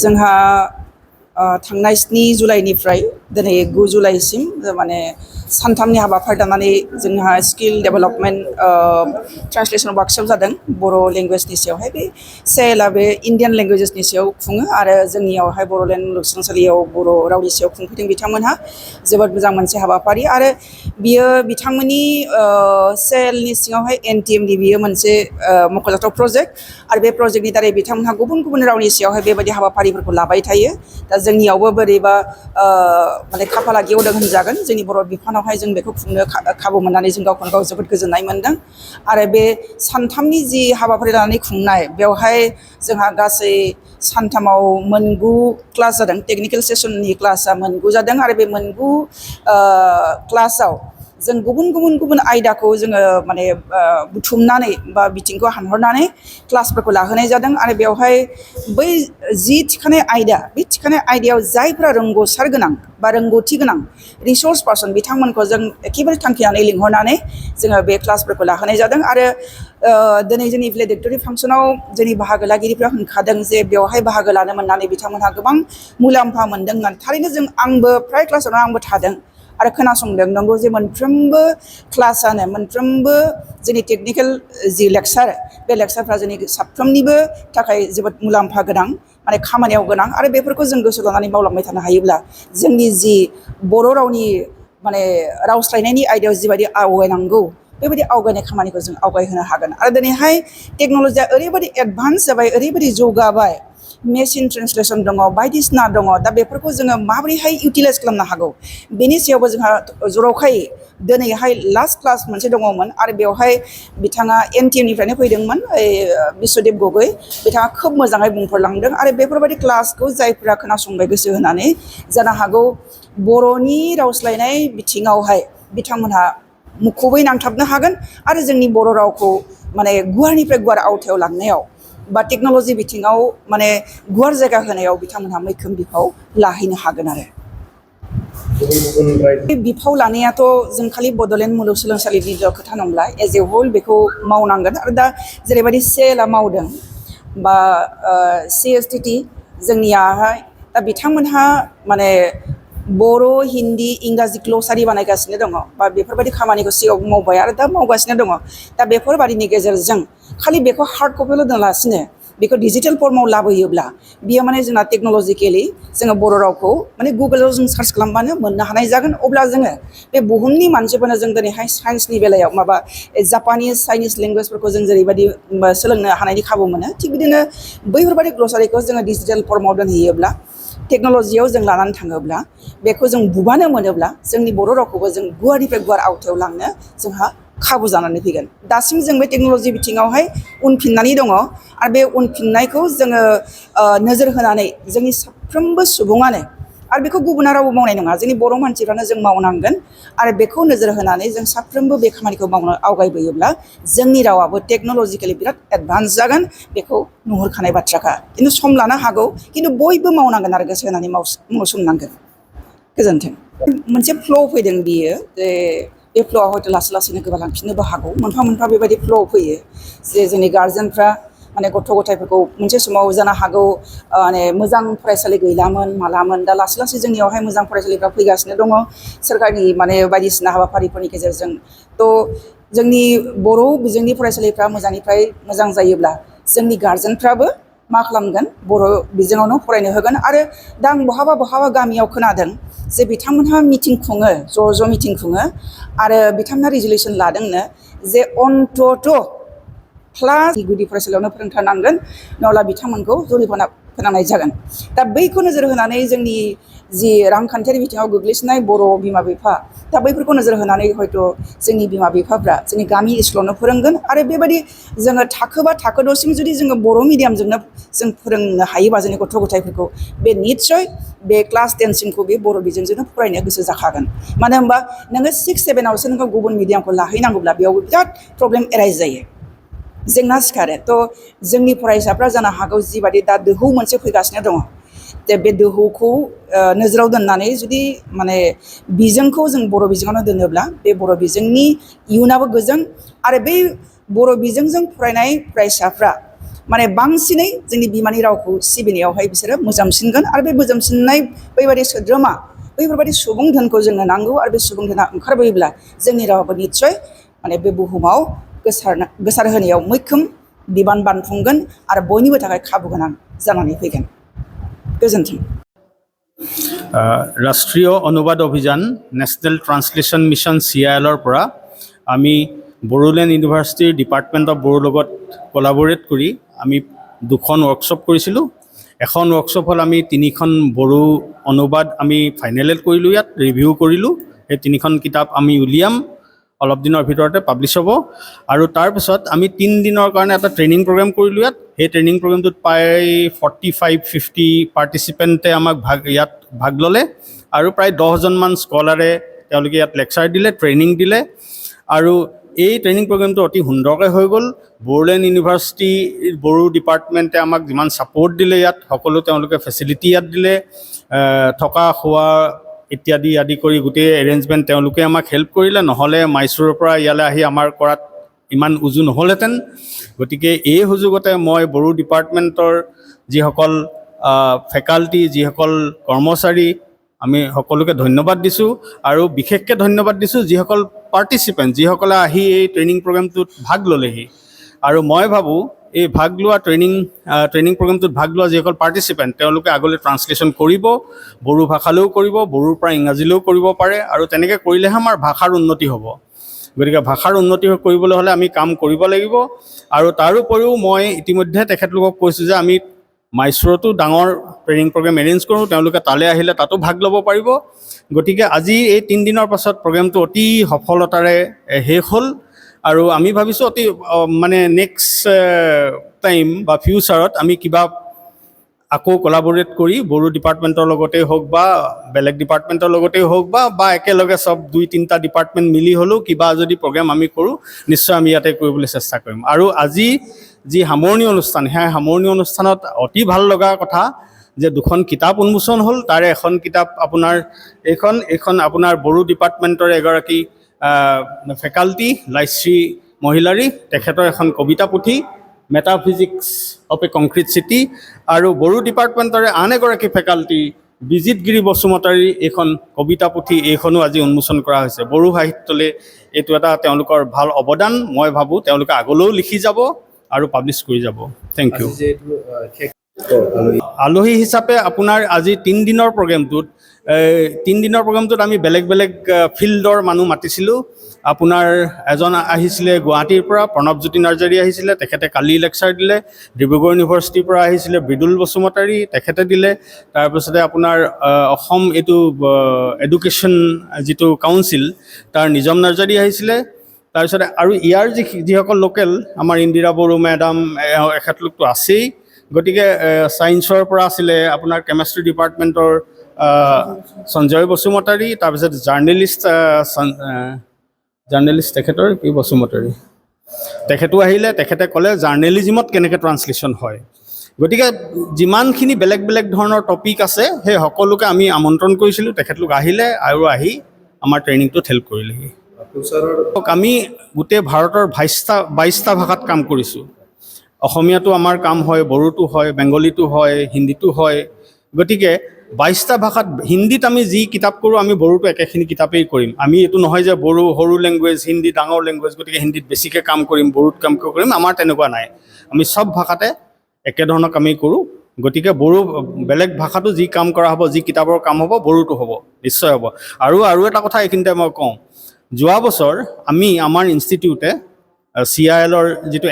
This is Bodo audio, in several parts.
जोंहा थांनाय 7 जुलाइनिफ्राय दिनै 9 जुलाइसिम माने सानथामनि हाबाफारि लानानै जोंहा स्किल डेभेलपमेन्ट ट्रान्सलेसन वार्कशप जादों बर' लेंगुवेजनि सायावहाय। बे सेएलआ बे इन्डियान लेंगुवेजेसनि सायाव खुङो आरो जोंनियावहाय बड'लेण्ड मुलुगसोलोंसालियाव बर' रावनि सायाव खुंफैदों बिथांमोनहा। जोबोद मोजां मोनसे हाबाफारि आरो बियो बिथांमोननि सेएलनि सिङावहाय एनटिएमनि बियो मोनसे मख'जाथाव प्रजेक्ट आरो बे प्रजेक्टनि दारै बिथांमोनहा गुबुन गुबुन रावनि सायावहाय बेबायदि हाबाफारिफोरखौ लाबाय थायो। दा जोंनियावबो बोरैबा माने खाफाला गेवदों होनजागोन। जोंनि बर' बिफानावहाय जों बेखौ खुंनो खाबु मोननानै जों गावखौनो गाव जोबोद गोजोननाय मोनदों। आरो बे सानथामनि जि हाबाफारि लानानै खुंनाय बेवहाय जोंहा गासै सानथामाव 9 क्लास जादों। टेकनिकेल सेसननि क्लासआ 9 जादों आरो बे 9 क्लासाव जों गुबुन आयदाखौ जोङो माने बुथुमनानै बा बिथिंखौ हानहरनानै क्लासफोरखौ लाहोनाय जादों आरो बेवहाय बै जि थिखानाय आयदा बे थिखानाय आयदायाव जायफ्रा रोंगौसार गोनां बा रोंगौथि गोनां रिसर्स पार्सन बिथांमोनखौ जों एखेबारे थांखिनानै लिंहरनानै जोङो बे क्लासफोरखौ लाहोनाय जादों। आरो दिनै जोंनि भेलेडिक्टरि फांसनाव जोंनि बाहागो लागिरिफ्रा होनखादों जे बेवहाय बाहागो लानो मोननानै बिथांमोनहा गोबां मुलाम्फा मोनदों होननानै। थारैनो जों आंबो फ्राय क्लासावनो आंबो थादों आरो खोनासंदों। नंगौ जे मोनफ्रोमबो क्लासानो मोनफ्रोमबो जोंनि टेकनिकेल जि लेक्सार बे लेक्सारफ्रा जोंनि साफ्रोमनिबो थाखाय जोबोद मुलाम्फा गोनां माने खामानियाव गोनां आरो बेफोरखौ जों गोसो लानानै मावलांबाय थानो हायोब्ला जोंनि जि बर' रावनि माने रावस्लायनायनि आयदायाव जिबायदि आवगायनांगौ बेबायदि आवगायनाय खामानिखौ जों आवगायहोनो हागोन। आरो दिनैहाय टेक्न'लजिया ओरैबायदि एडभान्स जाबाय, ओरैबायदि जौगाबाय, मेसिन ट्रेन्सलेसन दङ, बायदिसिना दङ। दा बेफोरखौ जोङो माबोरैहाय इउटिलाइज खालामनो हागौ बेनि सायावबो जोंहा जर'खायै दिनैहाय लास्ट क्लास मोनसे दङमोन आरो बेवहाय बिथाङा एनटिएमनिफ्रायनो फैदोंमोन बिश्वदेब गगৈ। बिथाङा खोब मोजाङै बुंफोरलांदों आरो बेफोरबायदि क्लासखौ जायफ्रा खोनासंबाय गोसो होनानै जानो हागौ बर'नि रावस्लायनाय बिथिङावहाय बिथांमोनहा मुखुबै नांथाबनो हागोन आरो जोंनि बर' रावखौ माने गुवारनिफ्राय गुवार आवथायाव लांनायाव बा टेक्न'लजि बिथिङाव माने गुवार जायगा होनायाव बिथांमोनहा मैखोम बिफाव लाहैनो हागोन। आरो बे बिफाव लानायाथ' जों खालि बड'लेण्ड मुलुगसोलोंसालिनिल' खोथा नंला, एज ए हल बेखौ मावनांगोन। आरो दा जेरैबायदि सेएलआ मावदों बा CSTT जोंनियाहाय दा बिथांमोनहा माने बर', हिन्दी, इंराजि ग्लसारि बानायगासिनो दङ बा बेफोरबायदि खामानिखौ सिगाङाव मावबाय आरो दा मावगासिनो दङ। दा बेफोरबादिनि गेजेरजों खालि बेखौ हार्ड कपिल' दोनालासिनो बेखौ डिजिटेल फर्माव लाबोयोब्ला बियो माने जोंना टेक्न'लजिकेलि जोङो बर' रावखौ माने गुगोलाव जों सार्च खालामबानो मोननो हानाय जागोन। अब्ला जोङो बे बुहुमनि मानसिफोरनो जों दिनैहाय साइन्सनि बेलायाव माबा जापानिस चाइनिस लेंगुवेजफोरखौ जों जेरैबायदि सोलोंनो हानायनि खाबु मोनो, थिग बिदिनो बैफोरबायदि ग्लसारिखौ जोङो डिजिटेल फर्माव दोनहैयोब्ला टेक्न'लजियाव जों लानानै थाङोब्ला बेखौ जों बुबानो मोनोब्ला जोंनि बर' रावखौबो जों गुवारनिफ्राय गुवार आवथायाव लांनो जोंहा खाबु जानानै फैगोन। दासिम जों बे टेक्न'लजि बिथिङावहाय उनफिननानै दङ आरो बे उनफिननायखौ जोङो नोजोर होनानै जोंनि साफ्रोमबो सुबुङानो, आरो बेखौ गुबुना रावबो मावनाय नङा, जोंनि बर' मानसिफ्रानो जों मावनांगोन। आरो बेखौ नोजोर होनानै जों साफ्रोमबो बे खामानिखौ मावनो आवगायबोयोब्ला जोंनि रावाबो टेक्न'लजिकेलि बिराद एडभान्स जागोन। बेखौ नुहुरखानाय बाथ्राखा। खिन्थु सम लानो हागौ, खिन्थु बयबो मावनांगोन आरो गोसो होनानै मावसोमनांगोन। गोजोन्थों। मोनसे फ्ल' फैदों बियो जे बे फ्ल'आ हयथ' लासै लासैनो गोमालांफिननोबो हागौ। मोनफा मोनफा बेबायदि फ्ल' फैयो जे जोंनि गार्जेनफ्रा माने गथ' गथायफोरखौ मोनसे समाव जानो हागौ माने मोजां फरायसालि गैलामोन मालामोन, दा लासै लासै जोंनियावहाय मोजां फरायसालिफ्रा फैगासिनो दङ सोरखारनि माने बायदिसिना हाबाफारिफोरनि गेजेरजों। थ' जोंनि बर' बिजोंनि फरायसालिफ्रा मोजांनिफ्राय मोजां जायोब्ला जोंनि गार्जेनफ्राबो मा खालामगोन, बर' बिजोङावनो फरायनो होगोन। आरो दा आं बहाबा गामियाव खोनादों जे बिथांमोनहा मिटिं खुङो, ज' मिटिं खुङो आरो बिथांमोनहा रिजुलेसन लादोंनो जे अन्तत' क्लास गुदि फरायसालियावनो फोरोंथारनांगोन, नङाब्ला बिथांमोनखौ जुरिमाना फोनांनाय जागोन। दा बैखौ नोजोर होनानै जोंनि जि रांखान्थियारि बिथिङाव गोग्लैसोनाय बर' बिमा बिफा, दा बैफोरखौ नोजोर होनानै हयथ' जोंनि बिमा बिफाफ्रा जोंनि गामि स्कुलावनो फोरोंगोन। आरो बेबायदि जोङो थाखो 5 थाखो 6सिम जुदि जोङो बर' मिडियामजोंनो जों फोरोंनो हायोबा जोंनि गथ' गथायफोरखौ, बे निस्सय बे क्लास 10सिमखौ बे बर' बिजोंजोंनो फरायनो गोसो जाखागोन। मानो होनबा नोङो 6, 7आवसो नोङो गुबुन मिडियामखौ लाहैनांगौब्ला बेयावबो बिराद प्रब्लेम एराइज जायो, जेंना सिखारो। थ' जोंनि फरायसाफ्रा जानो हागौ जिबादि दा दोहौ मोनसे फैगासिनो दङ, जे बे दोहौखौ नोजोराव दोननानै जुदि माने बिजोंखौ जों बर' बिजोङावनो दोनोब्ला बे बर' बिजोंनि इयुनाबो गोजों। आरो बै बर' बिजोंजों फरायनाय फरायसाफ्रा माने बांसिनै जोंनि बिमानि रावखौ सिबिनायावहाय बिसोरो मोजांसिनगोन आरो बे मोजांसिननाय बैबादि सोद्रोमा बैफोरबादि सुबुं धोनखौ जोंनो नांगौ आरो बे सुबुं धोना ओंखारबोयोब्ला जोंनि रावाबो निस्सय माने बे बुहुमाव गोसार होनायाव मैखोम बिबान बानफुंगोन आरो बयनिबो थाखाय खाबु गोनां जानानै फैगोन। गोजोन्थों। राष्ट्रीय अनुवाद अभियान नेशनेल ट्रांसलेशन मिशन CIL পৰা আমি বড়োলেণ্ড ইউনিভাৰ্চিটিৰ ডিপাৰ্টমেণ্ট অফ বড়োৰ লগত কোলাবৰেট কৰি আমি 2খন ৱৰ্কশ্বপ কৰিছিলোঁ। এখন ৱৰ্কশ্বপ হ'ল আমি 3খন বড়ো অনুবাদ আমি ফাইনেলেট কৰিলোঁ, ইয়াত ৰিভিউ কৰিলোঁ। এই 3খন কিতাপ আমি উলিয়াম, অলপ দিনৰ ভিতৰতে পাব্লিছ হ'ব। আৰু তাৰপিছত আমি 3 দিনৰ কাৰণে এটা ট্ৰেইনিং প্ৰগ্ৰেম কৰিলোঁ ইয়াত। সেই ট্ৰেইনিং প্ৰগ্ৰেমটোত প্ৰায় 45-50 পাৰ্টিচিপেণ্টে আমাক ইয়াত ভাগ ল'লে আৰু প্ৰায় 10জনমান স্কলাৰে তেওঁলোকে ইয়াত লেকচাৰ দিলে, ট্ৰেইনিং দিলে। আৰু এই ট্ৰেইনিং প্ৰগ্ৰেমটো অতি সুন্দৰকৈ হৈ গ'ল। বড়োলেণ্ড ইউনিভাৰ্চিটিৰ বড়ো ডিপাৰ্টমেণ্টে আমাক যিমান ছাপৰ্ট দিলে ইয়াত সকলো তেওঁলোকে ফেচিলিটি ইয়াত দিলে, থকা খোৱা ইত্যাদি আদি কৰি গোটেই এৰেঞ্জমেণ্ট তেওঁলোকে আমাক হেল্প কৰিলে। নহ'লে মাইচুৰৰ পৰা ইয়ালৈ আহি আমাৰ কৰাত ইমান উজু নহ'লহেঁতেন। গতিকে এই সুযোগতে মই বড়ো ডিপাৰ্টমেণ্টৰ যিসকল ফেকাল্টি, যিসকল কৰ্মচাৰী, আমি সকলোকে ধন্যবাদ দিছোঁ। আৰু বিশেষকৈ ধন্যবাদ দিছোঁ যিসকল পাৰ্টিচিপেণ্ট, যিসকলে আহি এই ট্ৰেইনিং প্ৰগ্ৰেমটোত ভাগ ল'লেহি। আৰু মই ভাবোঁ এই ভাগ লোৱা ট্ৰেইনিং প্ৰগ্ৰেমটোত ভাগ লোৱা যিসকল পাৰ্টিচিপেণ্ট তেওঁলোকে আগলৈ ট্ৰান্সলেশ্যন কৰিব, বড়ো ভাষালৈও কৰিব, বড়োৰ পৰা ইংৰাজীলৈও কৰিব পাৰে। আৰু তেনেকৈ কৰিলেহে আমাৰ ভাষাৰ উন্নতি হ'ব। গতিকে ভাষাৰ উন্নতি কৰিবলৈ হ'লে আমি কাম কৰিব লাগিব। আৰু তাৰোপৰিও মই ইতিমধ্যে তেখেতলোকক কৈছোঁ যে আমি মাইচুৰতো ডাঙৰ ট্ৰেইনিং প্ৰগ্ৰেম এৰেঞ্জ কৰোঁ, তেওঁলোকে তালৈ আহিলে তাতো ভাগ ল'ব পাৰিব। গতিকে আজি এই 3 দিনৰ পাছত প্ৰগ্ৰেমটো অতি সফলতাৰে শেষ হ'ল। আৰু আমি ভাবিছোঁ অতি মানে নেক্সট টাইম বা ফিউচাৰত আমি কিবা আকৌ কোলাবৰেট কৰি বড়ো ডিপাৰ্টমেণ্টৰ লগতেই হওক বা বেলেগ ডিপাৰ্টমেণ্টৰ লগতেই হওক বা একেলগে চব 2-3টা ডিপাৰ্টমেণ্ট মিলি হ'লেও কিবা যদি প্ৰগ্ৰেম আমি কৰোঁ, নিশ্চয় আমি ইয়াতে কৰিবলৈ চেষ্টা কৰিম। আৰু আজি যি সামৰণি অনুষ্ঠান, সেই সামৰণি অনুষ্ঠানত অতি ভাল লগা কথা যে 2খন কিতাপ উন্মোচন হ'ল। তাৰে এখন কিতাপ আপোনাৰ এইখন আপোনাৰ বড়ো ডিপাৰ্টমেণ্টৰ এগৰাকী ফেকাল্টি লাইশ্ৰী মহিলাৰী, তেখেতৰ এখন কবিতা পুথি মেটাফিজিক্স অফ এ কংক্ৰিট চিটি। আৰু বড়ো ডিপাৰ্টমেণ্টৰে আন এগৰাকী ফেকাল্টি বিজিত গিৰি বসুমতাৰীৰ এইখন কবিতা পুথি, এইখনো আজি উন্মোচন কৰা হৈছে। বড়ো সাহিত্যলৈ এইটো এটা তেওঁলোকৰ ভাল অৱদান। মই ভাবোঁ তেওঁলোকে আগলৈও লিখি যাব আৰু পাব্লিছ কৰি যাব। Thank you. আলহী হিচাপে আপোনাৰ আজি 3 দিনৰ প্ৰগ্ৰেমটোত আমি বেলেগ বেলেগ ফিল্ডৰ মানুহ মাতিছিলোঁ। আপোনাৰ এজন আহিছিলে গুৱাহাটীৰ পৰা, প্ৰণৱজ্যোতি নাৰ্জাৰী আহিছিলে, তেখেতে কালি লেকচাৰ দিলে। ডিব্ৰুগড় ইউনিভাৰ্চিটিৰ পৰা আহিছিলে বিদুল বসুমতাৰী, তেখেতে দিলে। তাৰপিছতে আপোনাৰ অসম এইটো এডুকেশ্যন যিটো কাউন্সিল তাৰ নিজম নাৰ্জাৰী আহিছিলে। তাৰপিছতে আৰু ইয়াৰ যিসকল লোকেল আমাৰ ইন্দিৰা বড়ো মেডাম, এখেতলোকতো আছেই। গতিকে ছায়েন্সৰ পৰা আছিলে আপোনাৰ কেমেষ্ট্ৰি ডিপাৰ্টমেণ্টৰ সঞ্জয় বসুমতাৰী, তাৰপিছত জাৰ্নেলিষ্ট তেখেতৰ কি বসুমতাৰী, তেখেতো আহিলে। তেখেতে ক'লে জাৰ্নেলিজিমত কেনেকৈ ট্ৰান্সলেশ্যন হয়। গতিকে যিমানখিনি বেলেগ বেলেগ ধৰণৰ টপিক আছে সেই সকলোকে আমি আমন্ত্ৰণ কৰিছিলোঁ, তেখেতলোক আহিলে আৰু আহি আমাৰ ট্ৰেইনিংটোত হেল্প কৰিলেহি। আমি গোটেই ভাৰতৰ 22টা ভাষাত কাম কৰিছোঁ। অসমীয়াটো আমাৰ কাম হয়, বড়োটো হয়, বেংগলীটো হয়, হিন্দীটো হয়। গতিকে 22টা ভাষাত হিন্দীত আমি যি কিতাপ কৰোঁ আমি বড়োটো একেখিনি কিতাপেই কৰিম। আমি এইটো নহয় যে বড়ো সৰু লেংগুৱেজ, হিন্দী ডাঙৰ লেংগুৱেজ, গতিকে হিন্দীত বেছিকৈ কাম কৰিম, বড়োত কাম কৰিম, আমাৰ তেনেকুৱা নাই। আমি চব ভাষাতে একেধৰণৰ কামেই কৰোঁ। গতিকে বড়ো বেলেগ ভাষাটো যি কাম কৰা হ'ব, যি কিতাপৰ কাম হ'ব, বড়োটো হ'ব, নিশ্চয় হ'ব। আৰু এটা কথা এইখিনিতে মই কওঁ, যোৱা বছৰ আমাৰ ইনষ্টিটিউটে CILৰ যিটো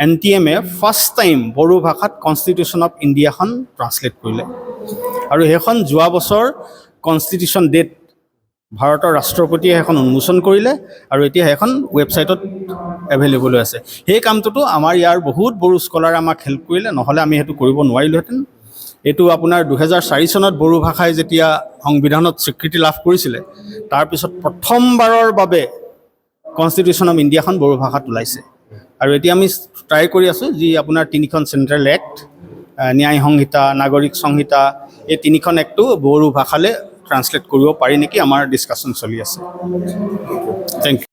NTMে ফাৰ্ষ্ট টাইম বড়ো ভাষাত কনষ্টিটিউশ্যন অফ ইণ্ডিয়াখন ট্ৰান্সলেট কৰিলে। আৰু সেইখন যোৱা বছৰ কনষ্টিটিউশ্যন ডেট ভাৰতৰ ৰাষ্ট্ৰপতিয়ে সেইখন উন্মোচন কৰিলে আৰু এতিয়া সেইখন ৱেবছাইটত এভেইলেবল হৈ আছে। সেই কামটোতো আমাৰ ইয়াৰ বহুত বড়ো স্কলাৰে আমাক হেল্প কৰিলে, নহ'লে আমি সেইটো কৰিব নোৱাৰিলোহেঁতেন। এইটো আপোনাৰ 2004 চনত বড়ো ভাষাই যেতিয়া সংবিধানত স্বীকৃতি লাভ কৰিছিলে, তাৰপিছত প্ৰথমবাৰৰ বাবে কনষ্টিটিউশ্যন অফ ইণ্ডিয়াখন বড়ো ভাষাত ওলাইছে। আৰু এতিয়া আমি ট্ৰাই কৰি আছোঁ যি আপোনাৰ 3খন চেণ্ট্ৰেল এক্ট, ন্যায় সংহিতা, নাগৰিক সংহিতা, এই 3খন এক্টটো বড়ো ভাষালৈ ট্ৰান্সলেট কৰিব পাৰি নেকি, আমাৰ ডিছকাশ্যন চলি আছে। Thank you.